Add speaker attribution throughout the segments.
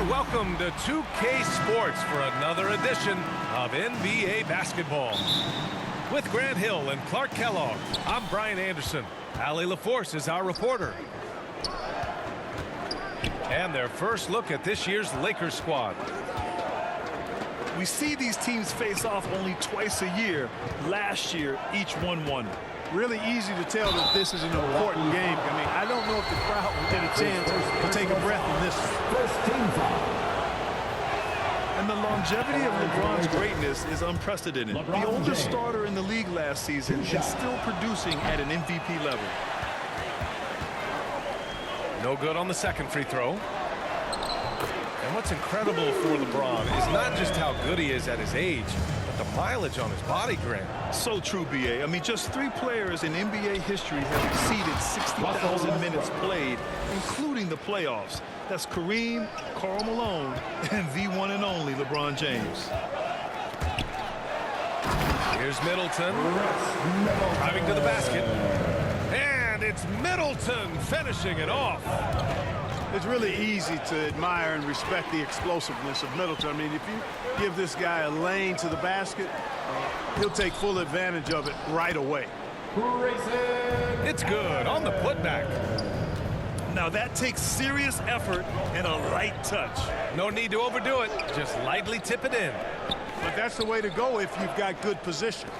Speaker 1: welcome to 2K Sports for another edition of NBA basketball. With Grant Hill and Clark Kellogg, I'm Brian Anderson. Allie LaForce is our reporter. And their first look at this year's Lakers squad.
Speaker 2: We see these teams face off only twice a year. Last year, each won.
Speaker 3: Really easy to tell that this is an important game. I mean, I don't know if the crowd will get a chance to take a breath in this.
Speaker 4: First team foul.
Speaker 2: And the longevity of LeBron's greatness is unprecedented. The oldest starter in the league last season is still producing at an MVP level.
Speaker 1: No good on the second free throw. And what's incredible for LeBron is not just how good he is at his age, but the mileage on his body, Grant.
Speaker 2: So true, B.A. I mean, just 3 players in NBA history have exceeded 60,000 minutes played, including the playoffs. That's Kareem, Karl Malone, and the one and only LeBron James.
Speaker 1: Here's Middleton. Driving to the basket. And it's Middleton finishing it off.
Speaker 3: It's really easy to admire and respect the explosiveness of Middleton. I mean, if you give this guy a lane to the basket, he'll take full advantage of it right away.
Speaker 1: It's good on the putback.
Speaker 2: Now that takes serious effort and a light touch.
Speaker 1: No need to overdo it. Just lightly tip it in.
Speaker 3: But that's the way to go if you've got good position.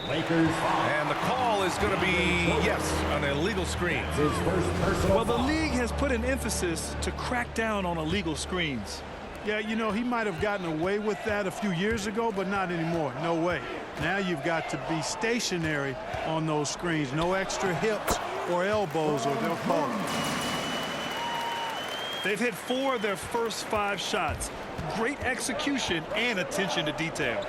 Speaker 4: Lakers.
Speaker 1: And the call is going to be, yes, an illegal screen.
Speaker 4: His first personal
Speaker 2: Well, the
Speaker 4: foul.
Speaker 2: league has put an emphasis to crack down on illegal screens.
Speaker 3: Yeah, you know, he might have gotten away with that a few years ago, but not anymore. No way. Now you've got to be stationary on those screens. No extra hips or elbows or they'll call it.
Speaker 2: They've hit 4 of their first 5 shots. Great execution and attention to detail.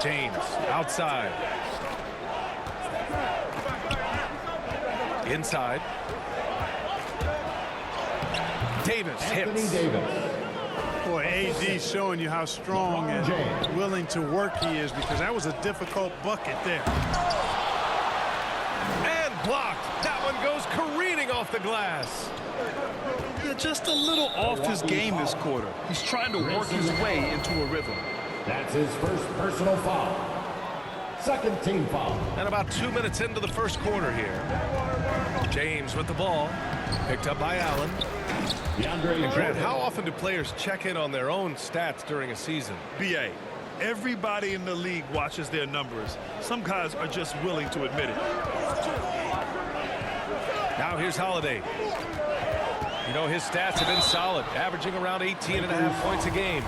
Speaker 1: James outside. Inside. Davis
Speaker 4: Anthony
Speaker 1: hits.
Speaker 4: Davis.
Speaker 3: Boy, AD's showing you how strong and willing to work he is because that was a difficult bucket there.
Speaker 1: And blocked. That one goes careening off the glass.
Speaker 2: Yeah, just a little off his game this quarter. He's trying to work his way into a rhythm.
Speaker 4: That's his first personal foul. Second team foul.
Speaker 1: And about 2 minutes into the first quarter here. James with the ball. Picked up by Allen.
Speaker 4: DeAndre
Speaker 1: And Grant,
Speaker 4: Jordan.
Speaker 1: how often do players check in on their own stats during a season?
Speaker 2: B.A., everybody in the league watches their numbers. Some guys are just willing to admit it.
Speaker 1: Now here's Holiday. You know, his stats have been solid, averaging around 18.5 points a game.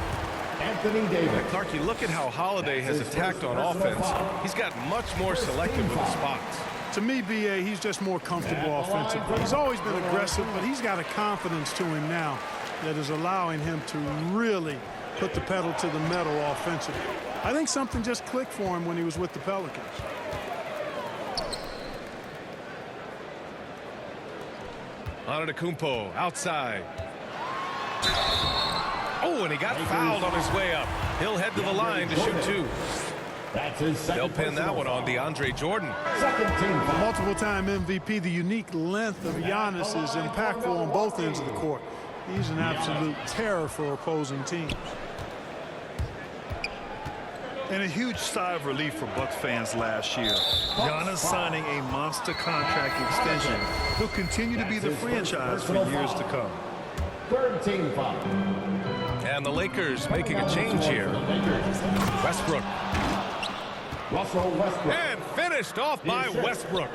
Speaker 4: Anthony Davis.
Speaker 1: Clark, you look at how Holiday has attacked on offense. He's got much more selective with the spots.
Speaker 3: To me, B.A., he's just more comfortable offensively. He's always been aggressive, but he's got a confidence to him now that is allowing him to really put the pedal to the metal offensively. I think something just clicked for him when he was with the Pelicans.
Speaker 1: Antetokounmpo outside. Oh, and he got fouled on his way up. He'll head to the line to shoot 2.
Speaker 4: That's his second
Speaker 1: They'll pin that one on
Speaker 4: foul.
Speaker 1: DeAndre Jordan.
Speaker 4: Second team foul.
Speaker 3: Multiple-time MVP, the unique length of Giannis is impactful on both ends of the court. He's an absolute terror for opposing teams.
Speaker 2: And a huge sigh of relief for Bucks fans last year. Giannis signing a monster contract extension. He'll continue to be the franchise for years to come.
Speaker 4: Third team foul.
Speaker 1: And the Lakers making a change here. Westbrook.
Speaker 4: Russell Westbrook.
Speaker 1: And finished off by Westbrook.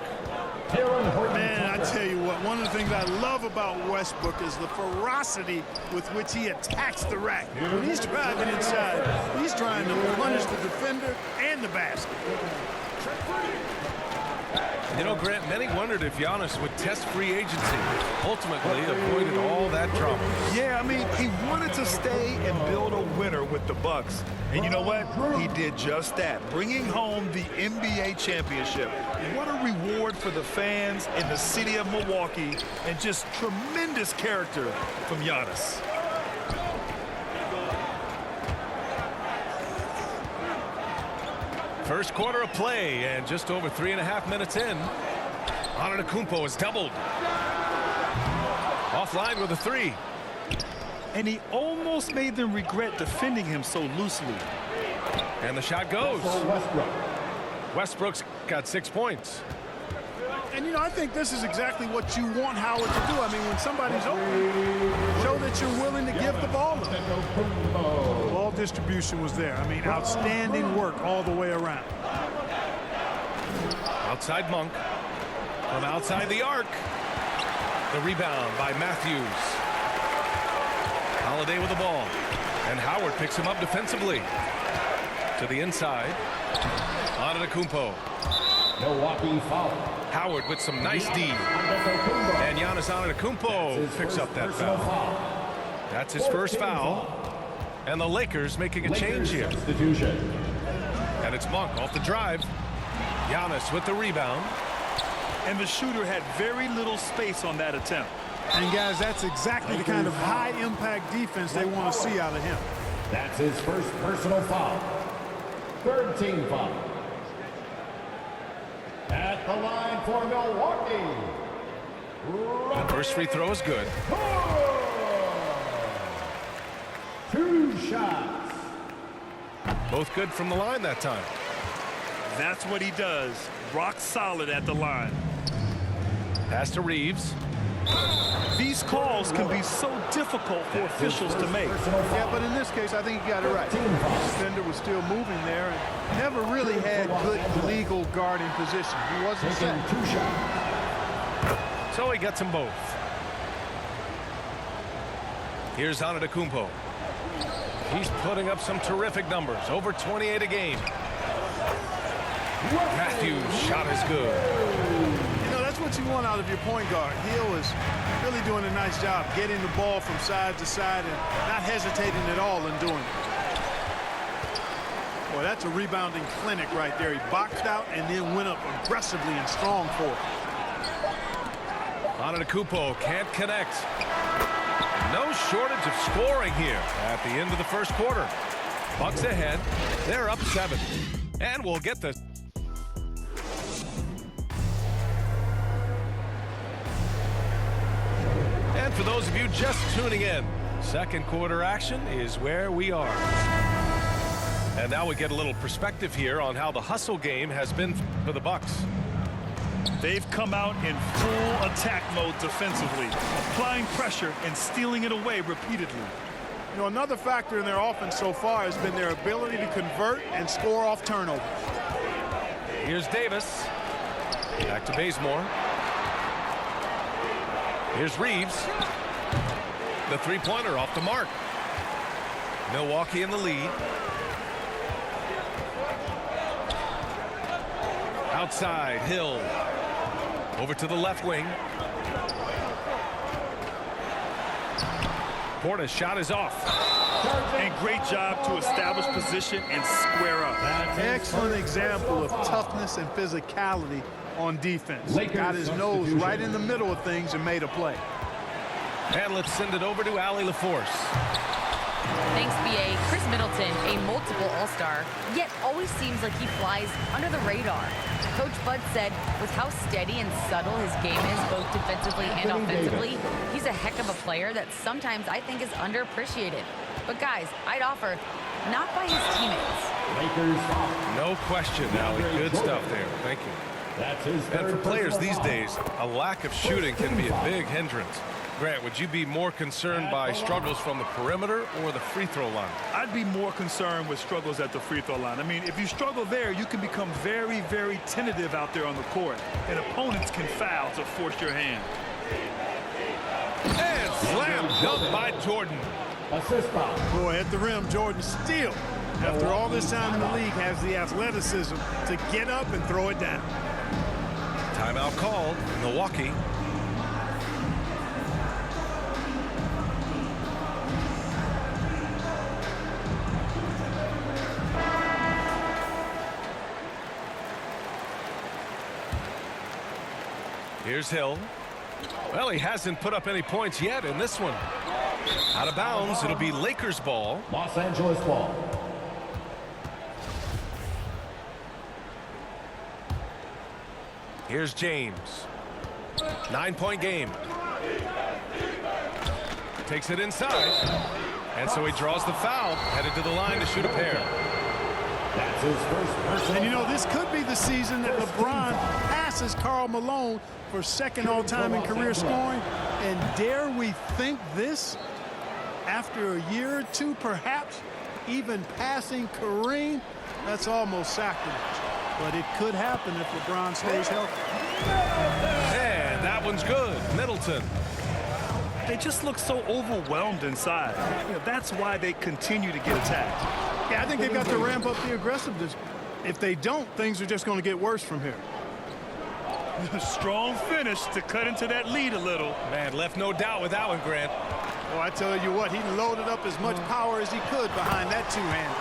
Speaker 4: Aaron Horton.
Speaker 3: Man, I tell you what, one of the things I love about Westbrook is the ferocity with which he attacks the rack. When he's driving inside, he's trying to punish the defender and the basket.
Speaker 1: You know, Grant, many wondered if Giannis would test free agency. Ultimately, avoided all that drama.
Speaker 2: Yeah, I mean, he wanted to stay and build a winner with the Bucks. And you know what? He did just that, bringing home the NBA championship. What a reward for the fans in the city of Milwaukee, and just tremendous character from Giannis.
Speaker 1: First quarter of play, and just over 3.5 minutes in, Antetokounmpo is doubled. Offline with a three.
Speaker 2: And he almost made them regret defending him so loosely.
Speaker 1: And the shot goes.
Speaker 4: Westbrook.
Speaker 1: Westbrook's got 6 points.
Speaker 3: And, you know, I think this is exactly what you want Howard to do. I mean, when somebody's open, show that you're willing to give the ball to them. The ball distribution was there. I mean, outstanding work all the way around.
Speaker 1: Outside Monk. From outside the arc. The rebound by Matthews. Holiday with the ball. And Howard picks him up defensively. To the inside. Antetokounmpo.
Speaker 4: Milwaukee foul.
Speaker 1: Howard with some nice D. And Giannis Antetokounmpo picks up that foul. That's his first foul. And the Lakers making a change here.
Speaker 4: Substitution.
Speaker 1: And it's Monk off the drive. Giannis with the rebound.
Speaker 2: And the shooter had very little space on that attempt.
Speaker 3: And, guys, that's exactly the kind of high-impact defense they want to see out of him.
Speaker 4: That's his first personal foul. Third team foul. At the line for Milwaukee.
Speaker 1: The first free throw is good.
Speaker 4: 2 shots.
Speaker 1: Both good from the line that time.
Speaker 2: That's what he does. Rock solid at the line.
Speaker 1: Pass to Reeves.
Speaker 2: These calls can be so difficult for officials to make.
Speaker 3: Yeah, but in this case, I think you got it right. The defender was still moving there and never really had good legal guarding position. He wasn't
Speaker 4: Taking
Speaker 3: set.
Speaker 4: 2 shots.
Speaker 1: So he gets them both. Here's Antetokounmpo. He's putting up some terrific numbers. Over 28 a game. Matthews' shot is good.
Speaker 3: You know, that's what you want out of your point guard. Hill is really doing a nice job getting the ball from side to side and not hesitating at all in doing it. Boy, that's a rebounding clinic right there. He boxed out and then went up aggressively and strong for it.
Speaker 1: Antetokounmpo can't connect. No shortage of scoring here at the end of the first quarter. Bucks ahead. They're up 7. And we'll get the... And for those of you just tuning in, second quarter action is where we are. And now we get a little perspective here on how the hustle game has been for the Bucks.
Speaker 2: They've come out in full attack mode defensively, applying pressure and stealing it away repeatedly.
Speaker 3: You know, another factor in their offense so far has been their ability to convert and score off turnovers.
Speaker 1: Here's Davis. Back to Bazemore. Here's Reeves. The three-pointer off the mark. Milwaukee in the lead. Outside, Hill. Over to the left wing. Porter's shot is off.
Speaker 2: And great job to establish position and square up.
Speaker 3: Excellent example of toughness and physicality on defense. Got his nose right in the middle of things and made a play.
Speaker 1: And let's send it over to Allie LaForce.
Speaker 5: Thanks, B.A. Chris Middleton, a multiple All-Star, yet always seems like he flies under the radar. Coach Bud said with how steady and subtle his game is, both defensively and offensively, he's a heck of a player that sometimes I think is underappreciated. But guys, I'd offer, not by his teammates.
Speaker 4: Lakers.
Speaker 1: No question, Allie. Good stuff there. Thank you.
Speaker 4: That's his
Speaker 1: And for
Speaker 4: third
Speaker 1: players
Speaker 4: personal
Speaker 1: these
Speaker 4: foul.
Speaker 1: days, a lack of shooting can be a big hindrance. Grant, would you be more concerned by struggles from the perimeter or the free throw line?
Speaker 2: I'd be more concerned with struggles at the free throw line. I mean, if you struggle there, you can become very, very tentative out there on the court. And opponents can foul to force your hand.
Speaker 1: And slam dunk by Jordan.
Speaker 4: Assist foul.
Speaker 3: Boy, at the rim, Jordan still, after all this time in the league, has the athleticism to get up and throw it down.
Speaker 1: Timeout called. Milwaukee. Here's Hill. Well, he hasn't put up any points yet in this one. Out of bounds. It'll be Lakers ball.
Speaker 4: Los Angeles ball.
Speaker 1: Here's James. 9-point game. Takes it inside. And so he draws the foul, headed to the line to shoot a pair.
Speaker 4: That's his first personal.
Speaker 3: And you know, this could be the season that LeBron passes Karl Malone for second all-time in career scoring. And dare we think this, after a year or two, perhaps even passing Kareem? That's almost sacrilege. But it could happen if LeBron stays healthy.
Speaker 1: And that one's good. Middleton.
Speaker 2: They just look so overwhelmed inside. You know, that's why they continue to get attacked.
Speaker 3: Yeah, I think they've got to ramp up the aggressiveness. If they don't, things are just going to get worse from here.
Speaker 2: Strong finish to cut into that lead a little.
Speaker 1: Man, left no doubt with that one, Grant.
Speaker 3: Oh, I tell you what, he loaded up as much power as he could behind that two-hand.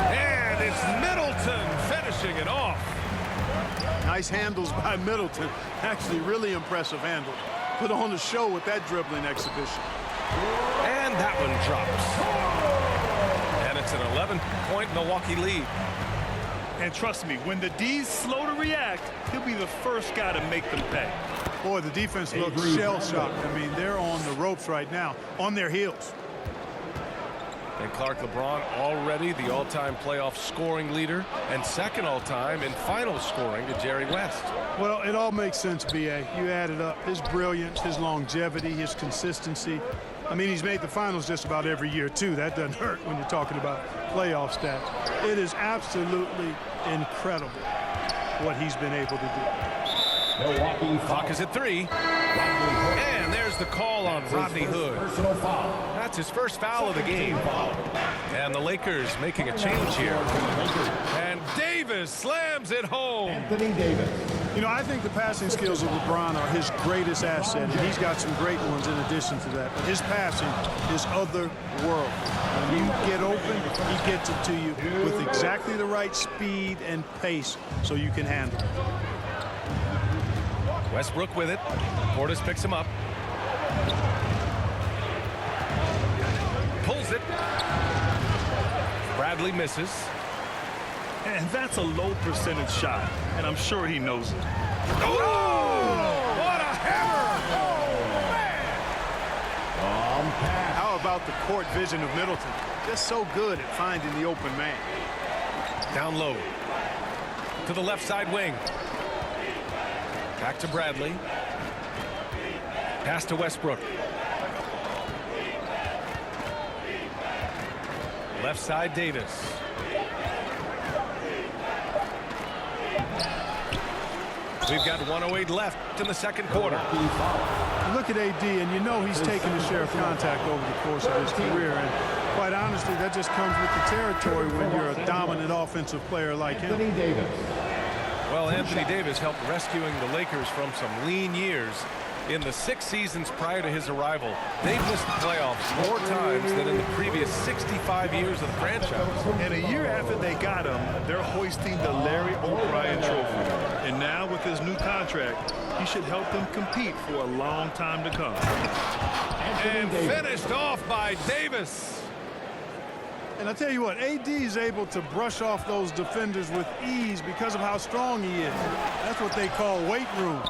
Speaker 1: And it's Middleton finishing it off.
Speaker 3: Nice handles by Middleton. Actually, really impressive handles. Put on a show with that dribbling exhibition.
Speaker 1: And that one drops. And it's an 11-point Milwaukee lead.
Speaker 2: And trust me, when the D's slow to react, he'll be the first guy to make them pay.
Speaker 3: Boy, the defense looks shell-shocked. I mean, they're on the ropes right now, on their heels.
Speaker 1: And Clark, LeBron already the all-time playoff scoring leader and second all-time in final scoring to Jerry West.
Speaker 3: Well, it all makes sense, B.A. You add it up. His brilliance, his longevity, his consistency. I mean, he's made the finals just about every year, too. That doesn't hurt when you're talking about playoff stats. It is absolutely incredible what he's been able to do.
Speaker 4: Milwaukee
Speaker 1: Clock is at 3. And there's the call on Rodney Hood.
Speaker 4: personal foul.
Speaker 1: That's his first foul of the game. And the Lakers making a change here. And Davis slams it home.
Speaker 4: Anthony Davis.
Speaker 3: You know, I think the passing skills of LeBron are his greatest asset, and he's got some great ones in addition to that. But his passing is otherworldly. When you get open, he gets it to you with exactly the right speed and pace so you can handle it.
Speaker 1: Westbrook with it. Portis picks him up. Pulls it. Bradley misses.
Speaker 2: And that's a low percentage shot, and I'm sure he knows it.
Speaker 1: Oh! What a hammer!
Speaker 3: How about the court vision of Middleton? Just so good at finding the open man.
Speaker 1: Down low. To the left side wing. Back to Bradley. Pass to Westbrook. Left side Davis. We've got 1:08 left in the second quarter.
Speaker 3: Look at AD, and you know he's taken his share of contact over the course of his career. And quite honestly, that just comes with the territory when you're a dominant offensive player like him.
Speaker 4: Anthony Davis.
Speaker 1: Well, Anthony Davis helped rescuing the Lakers from some lean years. In the 6 seasons prior to his arrival, they've missed the playoffs more times than in the previous 65 years of the franchise.
Speaker 2: And a year after they got him, they're hoisting the Larry O'Brien Trophy. And now with his new contract, he should help them compete for a long time to come.
Speaker 1: And finished off by Davis.
Speaker 3: And I tell you what, AD is able to brush off those defenders with ease because of how strong he is. That's what they call weight room.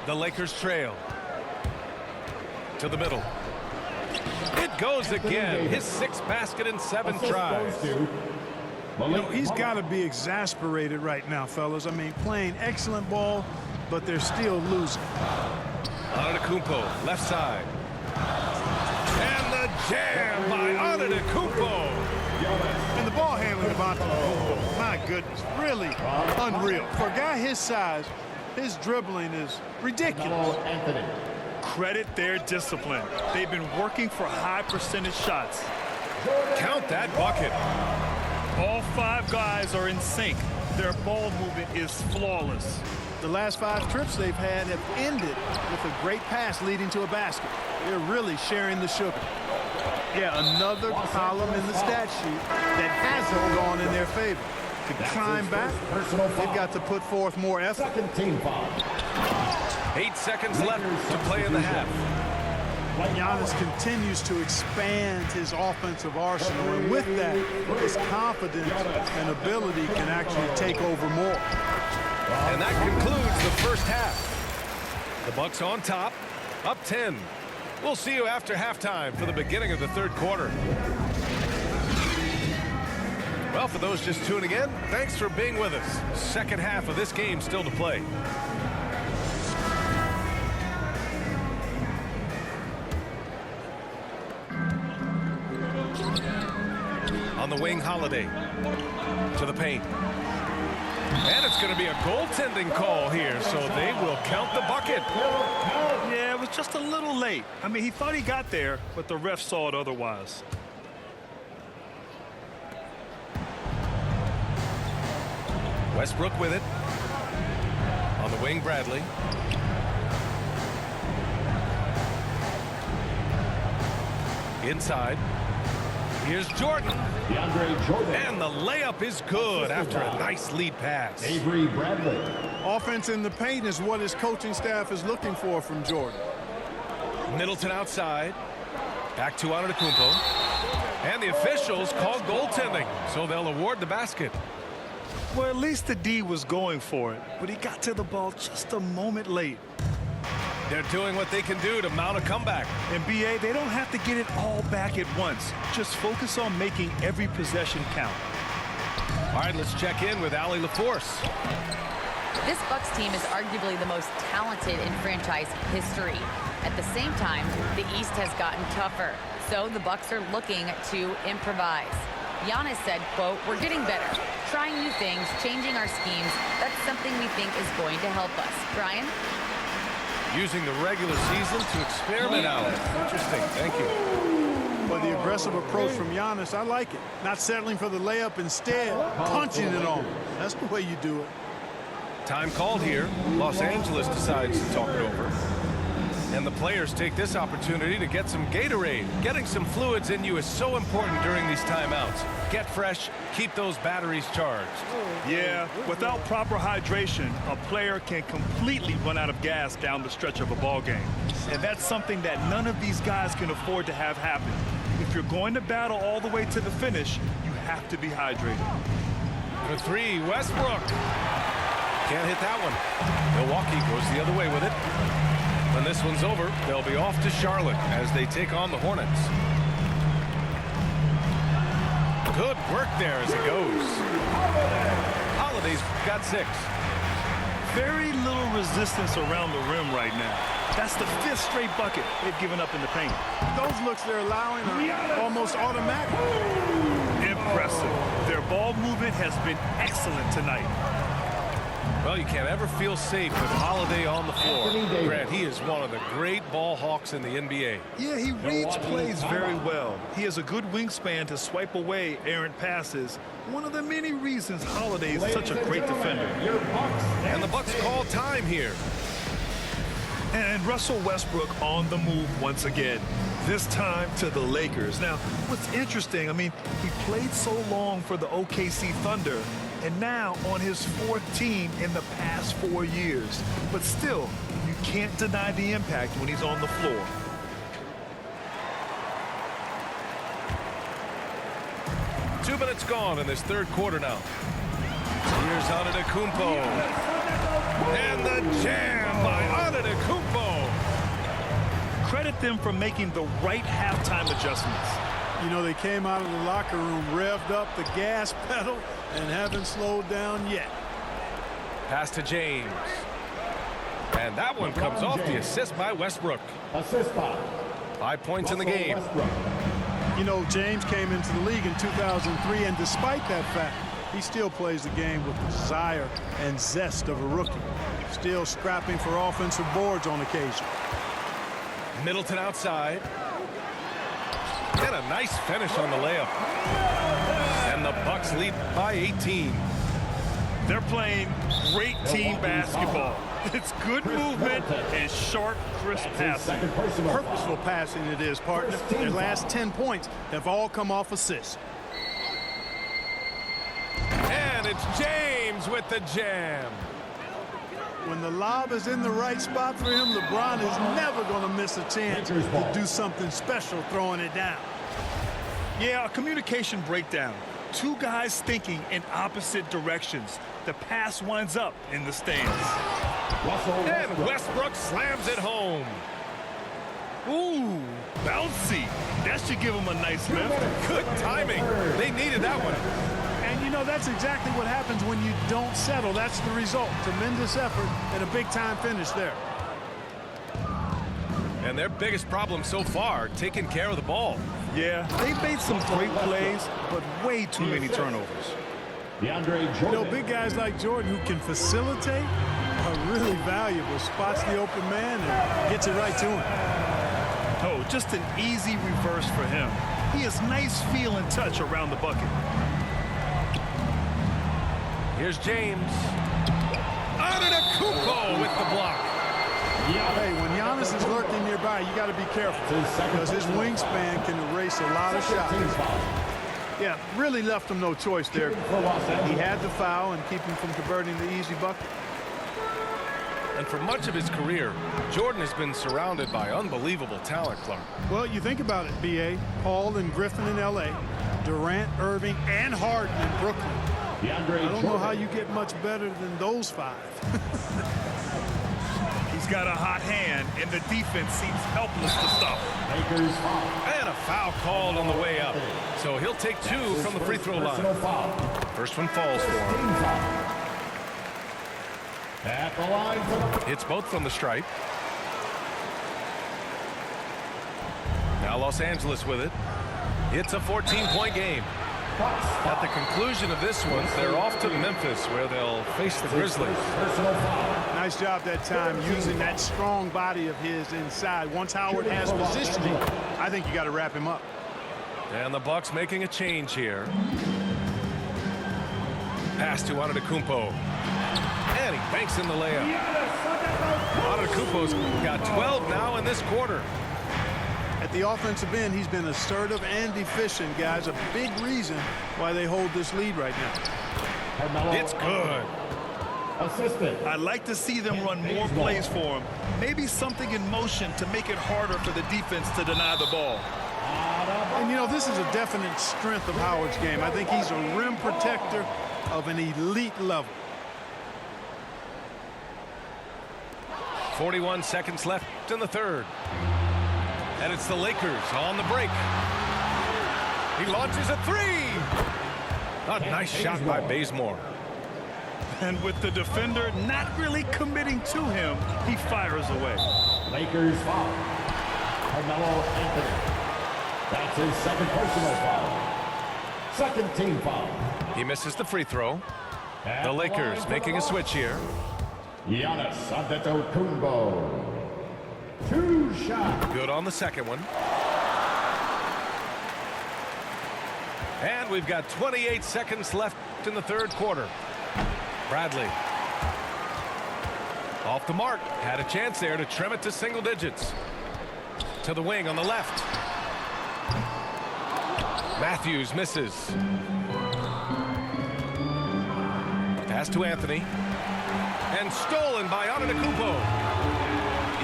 Speaker 1: The Lakers trail. To the middle. It goes again. His 6th basket in 7 tries.
Speaker 3: You know, he's got to be exasperated right now, fellas. I mean, playing excellent ball, but they're still losing.
Speaker 1: Antetokounmpo, left side. And the jam by Antetokounmpo.
Speaker 3: And the ball handling of Antetokounmpo, my goodness, really unreal. For a guy his size, his dribbling is ridiculous.
Speaker 4: Anthony.
Speaker 2: Credit their discipline. They've been working for high percentage shots.
Speaker 1: Count that bucket.
Speaker 2: All 5 guys are in sync. Their ball movement is flawless.
Speaker 3: The last 5 trips they've had have ended with a great pass leading to a basket. They're really sharing the sugar. Yeah, another column in the stat sheet that hasn't gone in their favor. To climb back, they've got to put forth more effort.
Speaker 4: Second team foul.
Speaker 1: 8 seconds left to play in the half.
Speaker 3: Giannis continues to expand his offensive arsenal, and with that, his confidence and ability can actually take over more.
Speaker 1: And that concludes the first half. The Bucks on top, Up 10. We'll see you after halftime for the beginning of the third quarter. Well, for those just tuning in, thanks for being with us. Second half of this game still to play. On the wing, Holiday to the paint. And it's going to be a goaltending call here, so they will count the bucket.
Speaker 2: Yeah, it was just a little late. I mean, he thought he got there, but the ref saw it otherwise.
Speaker 1: Westbrook with it. On the wing, Bradley. Inside. Here's Jordan.
Speaker 4: DeAndre Jordan.
Speaker 1: And the layup is good after a nice lead pass.
Speaker 4: Avery Bradley.
Speaker 3: Offense in the paint is what his coaching staff is looking for from Jordan.
Speaker 1: Middleton outside. Back to Antetokounmpo. And the officials call goaltending, so they'll award the basket.
Speaker 2: Well, at least the D was going for it, but he got to the ball just a moment late.
Speaker 1: They're doing what they can do to mount a comeback.
Speaker 2: And BA, they don't have to get it all back at once. Just focus on making every possession count.
Speaker 1: All right, let's check in with Allie LaForce.
Speaker 5: This Bucks team is arguably the most talented in franchise history. At the same time, the East has gotten tougher, so the Bucks are looking to improvise. Giannis said, quote, "We're getting better, trying new things, changing our schemes. That's something we think is going to help us." Brian?
Speaker 1: Using the regular season to experiment out. Interesting. Thank you.
Speaker 3: But the aggressive approach from Giannis, I like it. Not settling for the layup, instead punching it on. That's the way you do it.
Speaker 1: Time called here. Los Angeles decides to talk it over. And the players take this opportunity to get some Gatorade. Getting some fluids in you is so important during these timeouts. Get fresh, keep those batteries charged.
Speaker 2: Yeah, without proper hydration, a player can completely run out of gas down the stretch of a ball game. And that's something that none of these guys can afford to have happen. If you're going to battle all the way to the finish, you have to be hydrated.
Speaker 1: For three, Westbrook. Can't hit that one. Milwaukee goes the other way with it. When this one's over, they'll be off to Charlotte as they take on the Hornets. Good work there as it goes. Holiday's got 6.
Speaker 2: Very little resistance around the rim right now. That's the 5th straight bucket they've given up in the paint.
Speaker 3: Those looks they're allowing are almost automatic.
Speaker 2: Impressive. Their ball movement has been excellent tonight.
Speaker 1: Well, you can't ever feel safe with Holiday on the floor. Grant, he is one of the great ball hawks in the NBA.
Speaker 2: Yeah, he reads plays very well. He has a good wingspan to swipe away errant passes. One of the many reasons Holiday is such a great defender.
Speaker 1: And the Bucks call time here.
Speaker 2: And Russell Westbrook on the move once again. This time to the Lakers. Now, what's interesting, I mean, he played so long for the OKC Thunder, and now on his 4th team in the past 4 years. But still, you can't deny the impact when he's on the floor.
Speaker 1: Two minutes gone in this third quarter now. Here's Antetokounmpo. And the jam by Antetokounmpo.
Speaker 2: Credit them for making the right halftime adjustments.
Speaker 3: You know, they came out of the locker room, revved up the gas pedal, and haven't slowed down yet.
Speaker 1: Pass to James. And that one comes off the assist by Westbrook.
Speaker 4: Assist by
Speaker 1: 5 points in the game.
Speaker 4: Westbrook.
Speaker 3: You know, James came into the league in 2003, and despite that fact, he still plays the game with the desire and zest of a rookie. Still scrapping for offensive boards on occasion.
Speaker 1: Middleton outside. And a nice finish on the layup. And the Bucks lead by 18.
Speaker 2: They're playing great team basketball. It's good movement and sharp, crisp passing.
Speaker 3: Purposeful passing it is, partner. Their last 10 points have all come off assists.
Speaker 1: And it's James with the jam.
Speaker 3: When the lob is in the right spot for him, LeBron is never going to miss a chance to do something special throwing it down.
Speaker 2: Yeah, a communication breakdown. Two guys thinking in opposite directions. The pass winds up in the stands.
Speaker 1: And Westbrook slams it home.
Speaker 2: Ooh, bouncy. That should give him a nice lift.
Speaker 1: Good timing. They needed that one.
Speaker 3: And, you know, that's exactly what happens when you don't settle. That's the result. Tremendous effort and a big-time finish there.
Speaker 1: And their biggest problem so far, taking care of the ball.
Speaker 2: Yeah, they've made some great plays, but way too many turnovers.
Speaker 4: DeAndre Jordan.
Speaker 3: You know, big guys like Jordan who can facilitate are really valuable. Spots the open man and gets it right to him.
Speaker 2: Oh, just an easy reverse for him. He has nice feel and touch around the bucket.
Speaker 1: Here's James. Antetokounmpo with the block.
Speaker 3: Hey, when Giannis is lurking nearby, you got to be careful because his wingspan can erase a lot of shots. Yeah, really left him no choice there. He had to foul and keep him from converting the easy bucket.
Speaker 1: And for much of his career, Jordan has been surrounded by unbelievable talent, Clark.
Speaker 3: Well, you think about it, B.A. Paul and Griffin in L.A., Durant, Irving, and Harden in Brooklyn. I don't know how you get much better than those five.
Speaker 2: He's got a hot hand, and the defense seems helpless to stop him.
Speaker 4: Lakers foul.
Speaker 1: And a foul called on the way up. So he'll take 2 from the free throw line. First one falls for him.
Speaker 4: At the line for the...
Speaker 1: It's both from the stripe. Now Los Angeles with it. It's a 14-point game. At the conclusion of this one, they're off to Memphis, where they'll face the Grizzlies.
Speaker 4: Personal foul.
Speaker 3: Nice job that time using that strong body of his inside. Once Howard has positioning, I think you got to wrap him up.
Speaker 1: And the Bucks making a change here. Pass to Antetokounmpo. And he banks in the layup. Antetokounmpo's got 12 now in this quarter.
Speaker 3: At the offensive end, he's been assertive and efficient, guys. A big reason why they hold this lead right now.
Speaker 4: Carmelo
Speaker 1: It's good.
Speaker 4: Assistant.
Speaker 2: I'd like to see them run more plays for him. Maybe something in motion to make it harder for the defense to deny the ball.
Speaker 3: And, you know, this is a definite strength of Howard's game. I think he's a rim protector of an elite level.
Speaker 1: 41 seconds left in the third. And it's the Lakers on the break. He launches a 3. A nice shot by Bazemore.
Speaker 2: And with the defender not really committing to him, he fires away.
Speaker 4: Lakers foul. Carmelo Anthony. That's his second personal foul. Second team foul.
Speaker 1: He misses the free throw.
Speaker 4: At
Speaker 1: The
Speaker 4: line
Speaker 1: Lakers
Speaker 4: for
Speaker 1: making a
Speaker 4: the
Speaker 1: switch here.
Speaker 4: Giannis Antetokounmpo. 2 shot.
Speaker 1: Good on the second one. And we've got 28 seconds left in the third quarter. Bradley. Off the mark. Had a chance there to trim it to single digits. To the wing on the left. Matthews misses. Pass to Anthony. And stolen by Antetokounmpo.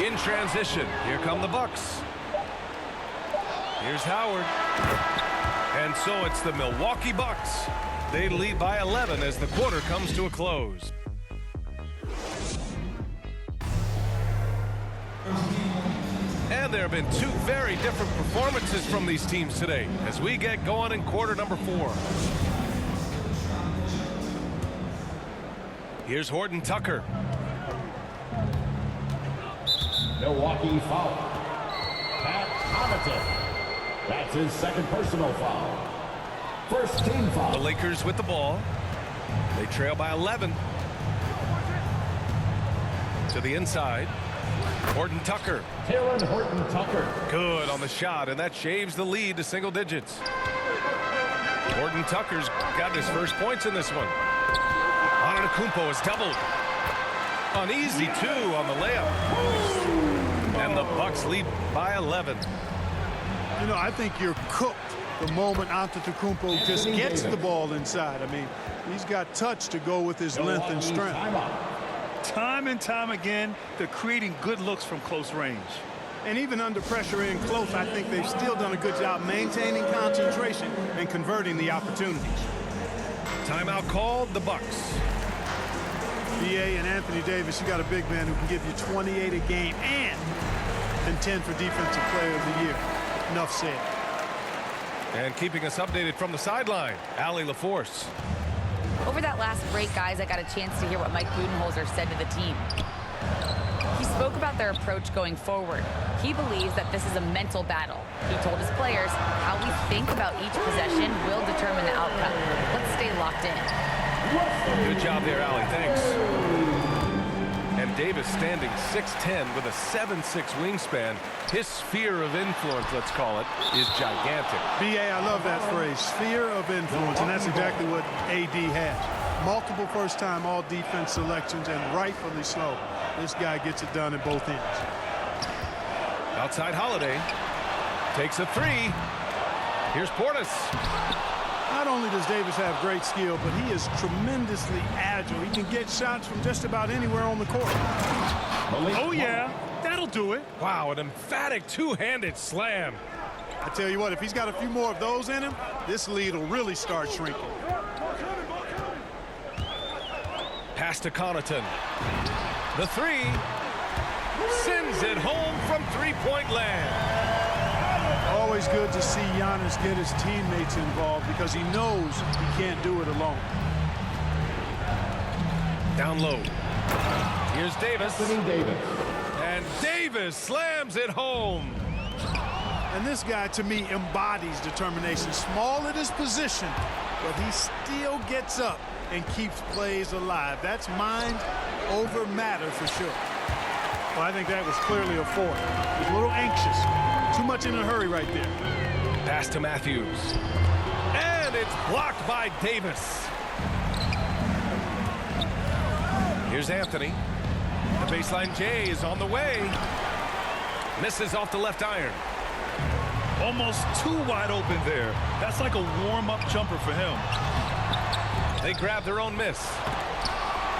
Speaker 1: In transition, here come the Bucks. Here's Howard. And so it's the Milwaukee Bucks. They lead by 11 as the quarter comes to a close. And there have been 2 very different performances from these teams today as we get going in quarter number 4. Here's Horton Tucker.
Speaker 4: Milwaukee foul. Pat Connaughton. That's his second personal foul. First team
Speaker 1: The
Speaker 4: foul.
Speaker 1: Lakers with the ball. They trail by 11. To the inside. Horton Tucker.
Speaker 4: Taylor Horton Tucker.
Speaker 1: Good on the shot, and that shaves the lead to single digits. Horton Tucker's got his first points in this one. Antetokounmpo is doubled. An easy 2 on the layup. And the Bucks lead by 11.
Speaker 3: You know, I think you're cooked the moment Antetokounmpo just gets the ball inside. I mean, he's got touch to go with his length and strength.
Speaker 2: Time and time again, they're creating good looks from close range.
Speaker 3: And even under pressure in close, I think they've still done a good job maintaining concentration and converting the opportunities.
Speaker 1: Timeout called, the Bucks.
Speaker 3: B.A. and Anthony Davis, you got a big man who can give you 28 a game and contend for Defensive Player of the Year. Enough said.
Speaker 1: And keeping us updated from the sideline, Allie LaForce.
Speaker 5: Over that last break, guys, I got a chance to hear what Mike Budenholzer said to the team. He spoke about their approach going forward. He believes that this is a mental battle. He told his players how we think about each possession will determine the outcome. Let's stay locked in.
Speaker 1: Good job there, Allie. Thanks. And Davis standing 6'10" with a 7'6" wingspan. His sphere of influence, let's call it, is gigantic.
Speaker 3: B.A., I love that phrase, sphere of influence, and that's exactly what A.D. has. Multiple first-time all-defense selections, and rightfully so. This guy gets it done at both ends.
Speaker 1: Outside Holiday takes a three. Here's Portis.
Speaker 3: Not only does Davis have great skill, but he is tremendously agile. He can get shots from just about anywhere on the court.
Speaker 2: Oh, yeah. That'll do it.
Speaker 1: Wow, an emphatic two-handed slam.
Speaker 3: I tell you what, if he's got a few more of those in him, this lead will really start shrinking.
Speaker 1: Pass to Connaughton. The three. Sends it home from three-point land.
Speaker 3: Always good to see Giannis get his teammates involved because he knows he can't do it alone.
Speaker 1: Down low. Here's Davis.
Speaker 4: Davis.
Speaker 1: And Davis slams it home.
Speaker 3: And this guy, to me, embodies determination. Small at his position, but he still gets up and keeps plays alive. That's mind over matter for sure. Well, I think that was clearly a fourth. He was a little anxious. Too much in a hurry right there.
Speaker 1: Pass to Matthews. And it's blocked by Davis. Here's Anthony. The baseline J is on the way. Misses off the left iron.
Speaker 2: Almost too wide open there. That's like a warm-up jumper for him.
Speaker 1: They grab their own miss.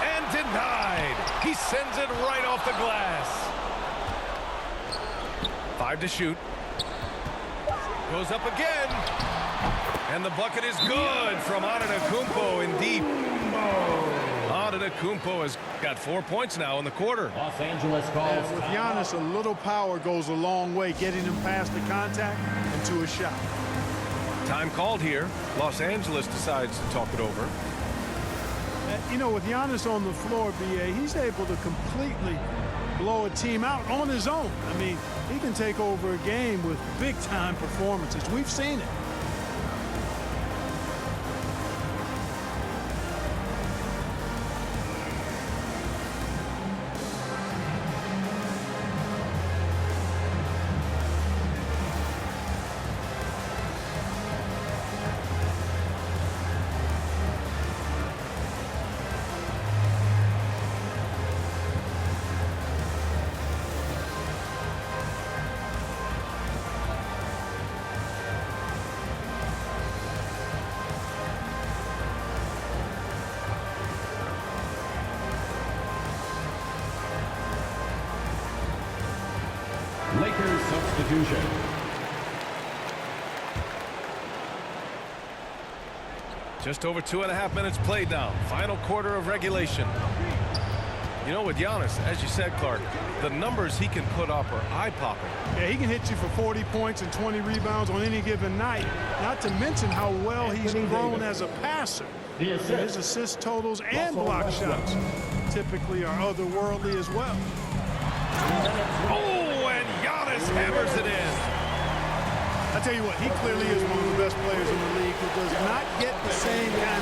Speaker 1: And denied. He sends it right off the glass. 5 to shoot. Goes up again. And the bucket is good from Antetokounmpo in deep. Antetokounmpo has got 4 points now in the quarter.
Speaker 4: Los Angeles calls.
Speaker 3: And with Giannis, a little power goes a long way, getting him past the contact and to a shot.
Speaker 1: Time called here. Los Angeles decides to talk it over.
Speaker 3: You know, with Giannis on the floor, B.A., he's able to completely blow a team out on his own. I mean, he can take over a game with big-time performances. We've seen it.
Speaker 4: Lakers substitution.
Speaker 1: Just over 2.5 minutes played now. Final quarter of regulation. You know, with Giannis, as you said, Clark, the numbers he can put up are eye-popping.
Speaker 3: Yeah, he can hit you for 40 points and 20 rebounds on any given night, not to mention how well he's grown as a passer. His assist totals and block shots typically are otherworldly as well.
Speaker 1: Oh, and Giannis hammers it in.
Speaker 3: I tell you what, he clearly is one of the best players in the league who does not get the same kind of